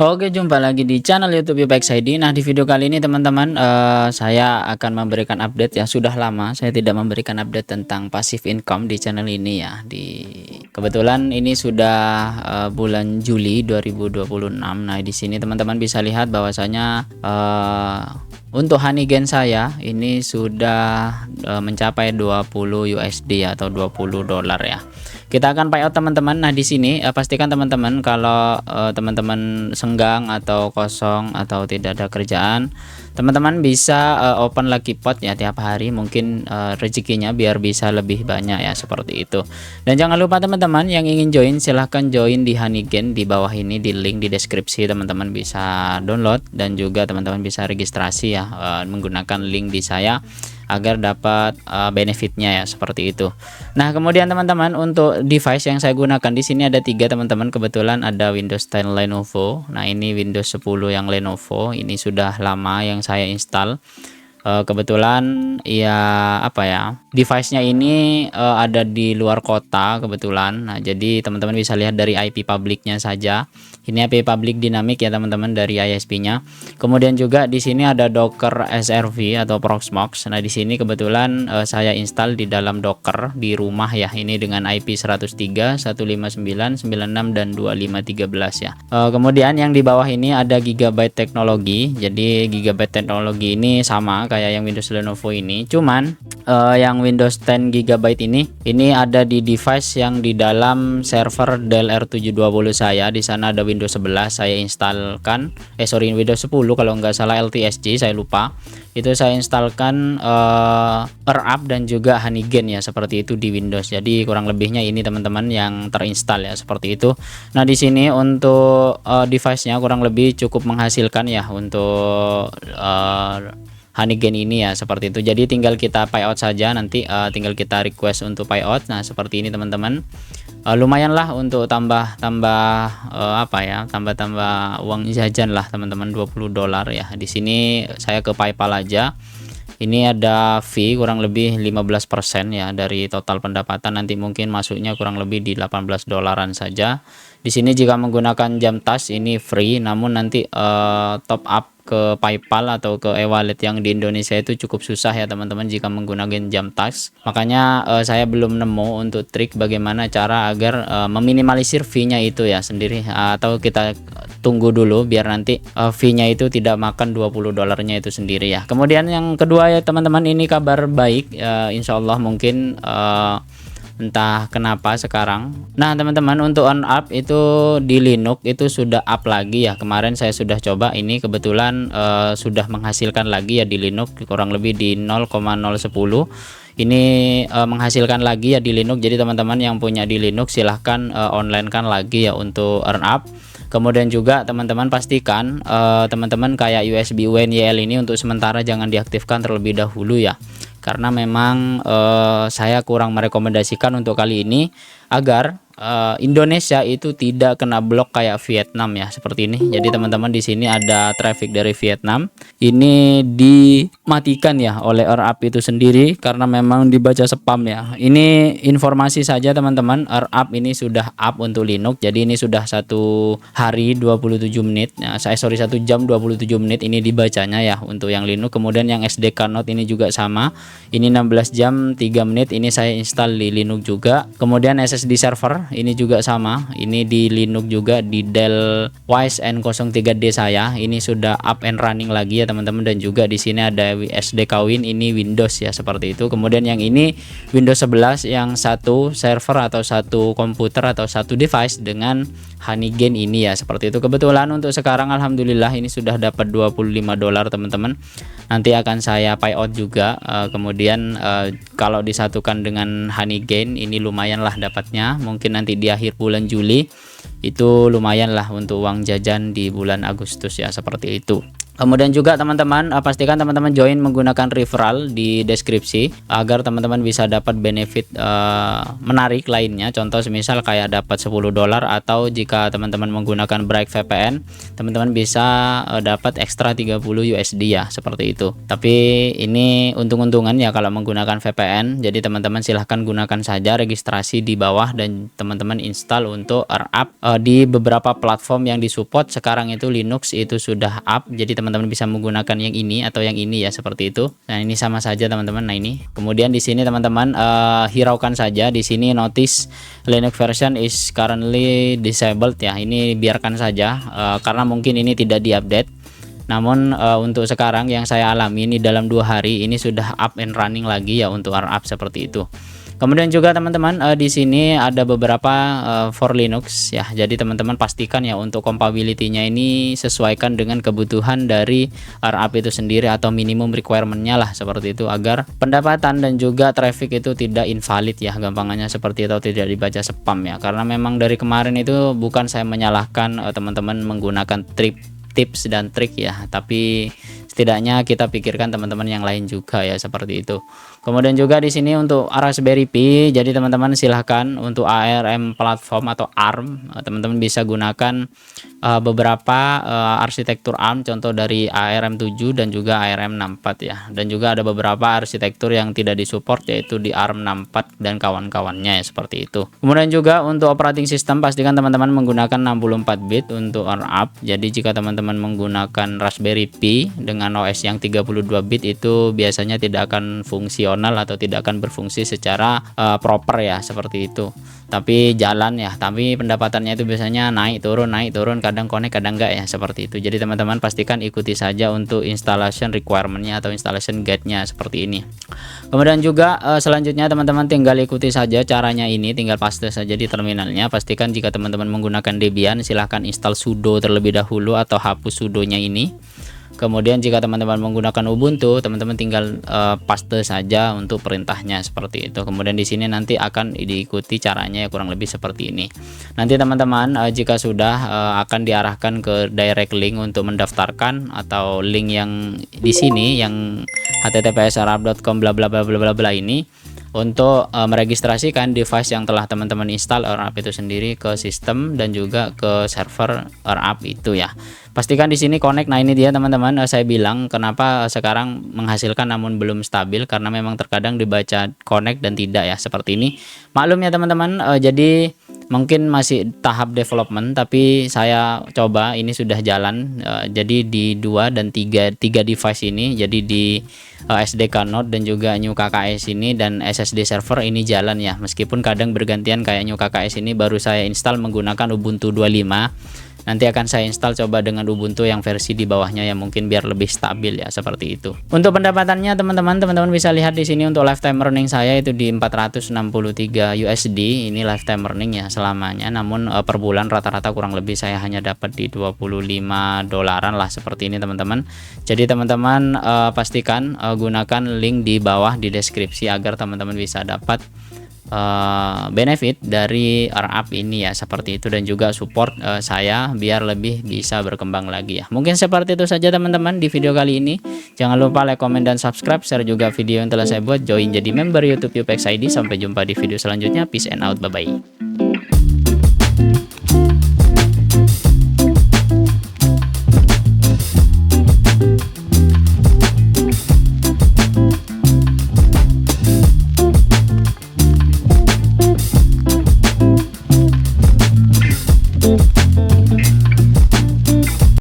Oke, jumpa lagi di channel YouTube Yupex ID. Nah, di video kali ini teman-teman, saya akan memberikan update ya. Sudah lama saya tidak memberikan update tentang passive income di channel ini ya. Kebetulan ini sudah bulan Juli 2026. Nah, di sini teman-teman bisa lihat bahwasanya untuk Honeygain saya ini sudah mencapai 20 USD atau 20 dolar ya. Kita akan payout teman-teman. Nah, di sini pastikan teman-teman kalau teman-teman senggang atau kosong atau tidak ada kerjaan, teman-teman bisa open lucky pot ya tiap hari, mungkin rezekinya biar bisa lebih banyak ya, seperti itu. Dan jangan lupa teman-teman yang ingin join, silahkan join di Honeygain di bawah ini, di link di deskripsi. Teman-teman bisa download dan juga teman-teman bisa registrasi ya menggunakan link di saya agar dapat benefitnya ya, seperti itu. Nah, kemudian teman-teman untuk device yang saya gunakan di sini ada 3 teman-teman. Kebetulan ada Windows 10 Lenovo. Nah, ini Windows 10 yang Lenovo. Ini sudah lama yang saya install. Kebetulan ya device-nya ini ada di luar kota kebetulan. Nah, jadi teman-teman bisa lihat dari IP publiknya saja. Ini IP public dynamic ya teman-teman, dari ISP-nya. Kemudian juga di sini ada Docker SRV atau Proxmox. Nah, di sini kebetulan saya install di dalam Docker di rumah ya. Ini dengan IP 103, 159, 96 dan 2513 ya. Kemudian yang di bawah ini ada Gigabyte teknologi. Jadi Gigabyte teknologi ini sama kayak yang Windows Lenovo ini, cuman yang Windows 10 GB ini ada di device yang di dalam server Dell R720 saya. Di sana ada Windows 11 saya instalkan, Windows 10 kalau nggak salah, LTSG saya lupa. Itu saya instalkan AirUp dan juga Honeygain ya, seperti itu di Windows. Jadi kurang lebihnya ini teman-teman yang terinstall ya, seperti itu. Nah, di sini untuk device-nya kurang lebih cukup menghasilkan ya untuk Honeygain ini ya, seperti itu. Jadi tinggal kita payout saja, nanti tinggal kita request untuk payout. Nah, seperti ini teman-teman. Lumayan lah untuk tambah uang jajan lah teman-teman, 20 dolar ya. Di sini saya ke PayPal aja. Ini ada fee kurang lebih 15% ya dari total pendapatan. Nanti mungkin masuknya kurang lebih di 18 dolaran saja. Di sini jika menggunakan Jamtas ini free, namun nanti top up ke PayPal atau ke e-wallet yang di Indonesia itu cukup susah ya teman-teman jika menggunakan Jamtas. Makanya saya belum nemu untuk trik bagaimana cara agar meminimalisir fee-nya itu ya sendiri, atau kita tunggu dulu biar nanti fee-nya itu tidak makan 20 dolarnya itu sendiri ya. Kemudian yang kedua ya teman-teman, ini kabar baik, insya Allah mungkin entah kenapa sekarang. Nah, teman-teman untuk on up itu di Linux itu sudah up lagi ya. Kemarin saya sudah coba, ini kebetulan sudah menghasilkan lagi ya di Linux, kurang lebih di 0,010. Ini menghasilkan lagi ya di Linux. Jadi teman-teman yang punya di Linux silahkan online kan lagi ya untuk earn up. Kemudian juga teman-teman pastikan teman-teman kayak USB UNYL ini untuk sementara jangan diaktifkan terlebih dahulu ya, karena memang saya kurang merekomendasikan untuk kali ini agar Indonesia itu tidak kena blok kayak Vietnam ya, seperti ini. Jadi teman-teman di sini ada traffic dari Vietnam, ini dimatikan ya oleh AirUp itu sendiri karena memang dibaca spam ya. Ini informasi saja teman-teman, AirUp ini sudah up untuk Linux. Jadi ini sudah 1 hari 27 menit ya, 1 jam 27 menit ini dibacanya ya untuk yang Linux. Kemudian yang SDK Note ini juga sama, ini 16 jam 3 menit ini saya install di Linux juga. Kemudian SSD server ini juga sama, ini di Linux juga, di Dell Wise N03D saya ini sudah up and running lagi ya teman-teman. Dan juga di sini ada SDK Win, ini Windows ya, seperti itu. Kemudian yang ini Windows 11 yang satu server atau satu komputer atau satu device dengan Honeygain ini ya, seperti itu. Kebetulan untuk sekarang alhamdulillah ini sudah dapat 25 dolar teman-teman. Nanti akan saya payout juga. Kemudian kalau disatukan dengan Honeygain ini lumayan lah dapatnya. Mungkin nanti di akhir bulan Juli itu lumayan lah untuk uang jajan di bulan Agustus ya, seperti itu. Kemudian juga teman-teman pastikan teman-teman join menggunakan referral di deskripsi agar teman-teman bisa dapat benefit menarik lainnya. Contoh semisal kayak dapat 10 dolar, atau jika teman-teman menggunakan Bright VPN, teman-teman bisa dapat ekstra 30 USD ya, seperti itu. Tapi ini untung-untungan ya kalau menggunakan VPN. Jadi teman-teman silahkan gunakan saja, registrasi di bawah dan teman-teman install untuk AirUp di beberapa platform yang disupport sekarang itu. Linux itu sudah up, jadi teman-teman bisa menggunakan yang ini atau yang ini ya, seperti itu. Nah, ini sama saja teman-teman. Nah, ini kemudian di sini teman-teman hiraukan saja di sini notice Linux version is currently disabled ya. Ini biarkan saja karena mungkin ini tidak diupdate. Namun untuk sekarang yang saya alami ini dalam 2 hari ini sudah up and running lagi ya untuk AirUp, seperti itu. Kemudian juga teman-teman di sini ada beberapa for Linux ya. Jadi teman-teman pastikan ya untuk compatibility-nya ini sesuaikan dengan kebutuhan dari AirUp itu sendiri atau minimum requirement-nya lah, seperti itu, agar pendapatan dan juga traffic itu tidak invalid ya, gampangannya seperti itu, tidak dibaca spam ya. Karena memang dari kemarin itu bukan saya menyalahkan teman-teman menggunakan tips dan trik ya, tapi setidaknya kita pikirkan teman-teman yang lain juga ya, seperti itu. Kemudian juga di sini untuk Raspberry Pi, jadi teman-teman silahkan untuk ARM platform atau ARM, teman-teman bisa gunakan beberapa arsitektur ARM, contoh dari ARM7 dan juga ARM64 ya. Dan juga ada beberapa arsitektur yang tidak disupport, yaitu di ARM64 dan kawan-kawannya ya, seperti itu. Kemudian juga untuk operating system pastikan teman-teman menggunakan 64 bit untuk AirUp. Jadi jika teman-teman menggunakan Raspberry Pi dengan OS yang 32 bit itu biasanya tidak akan fungsional atau tidak akan berfungsi secara proper ya, seperti itu. Tapi jalan ya, tapi pendapatannya itu biasanya naik turun, kadang connect kadang enggak ya, seperti itu. Jadi teman-teman pastikan ikuti saja untuk installation requirement-nya atau installation guide-nya, seperti ini. Kemudian juga selanjutnya teman-teman tinggal ikuti saja caranya ini, tinggal paste saja di terminalnya. Pastikan jika teman-teman menggunakan Debian silahkan install sudo terlebih dahulu atau hapus sudonya ini. Kemudian jika teman-teman menggunakan Ubuntu, teman-teman tinggal paste saja untuk perintahnya, seperti itu. Kemudian di sini nanti akan diikuti caranya ya, kurang lebih seperti ini. Nanti teman-teman jika sudah akan diarahkan ke direct link untuk mendaftarkan, atau link yang di sini yang https://arab.com bla bla bla bla bla ini, untuk meregistrasikan device yang telah teman-teman install AirUp itu sendiri ke sistem dan juga ke server AirUp itu ya. Pastikan di sini connect. Nah, ini dia teman-teman, saya bilang kenapa sekarang menghasilkan namun belum stabil, karena memang terkadang dibaca connect dan tidak ya, seperti ini. Maklum ya teman-teman, jadi mungkin masih tahap development, tapi saya coba ini sudah jalan. Jadi di 2 dan 3 device ini, jadi di SDK Node dan juga New KKS ini dan SSD server ini jalan ya, meskipun kadang bergantian. Kayak New KKS ini baru saya install menggunakan Ubuntu 25. Nanti akan saya install coba dengan Ubuntu yang versi di bawahnya ya, mungkin biar lebih stabil ya, seperti itu. Untuk pendapatannya teman-teman bisa lihat di sini untuk lifetime earning saya itu di 463 USD. Ini lifetime earning ya selamanya. Namun per bulan rata-rata kurang lebih saya hanya dapat di 25 dolaran lah, seperti ini teman-teman. Jadi teman-teman pastikan gunakan link di bawah di deskripsi agar teman-teman bisa dapat benefit dari AirUp ini ya, seperti itu, dan juga support saya biar lebih bisa berkembang lagi ya. Mungkin seperti itu saja teman-teman di video kali ini. Jangan lupa like, comment, dan subscribe, share juga video yang telah saya buat, join jadi member YouTube UPX ID. Sampai jumpa di video selanjutnya. Peace and out, bye bye.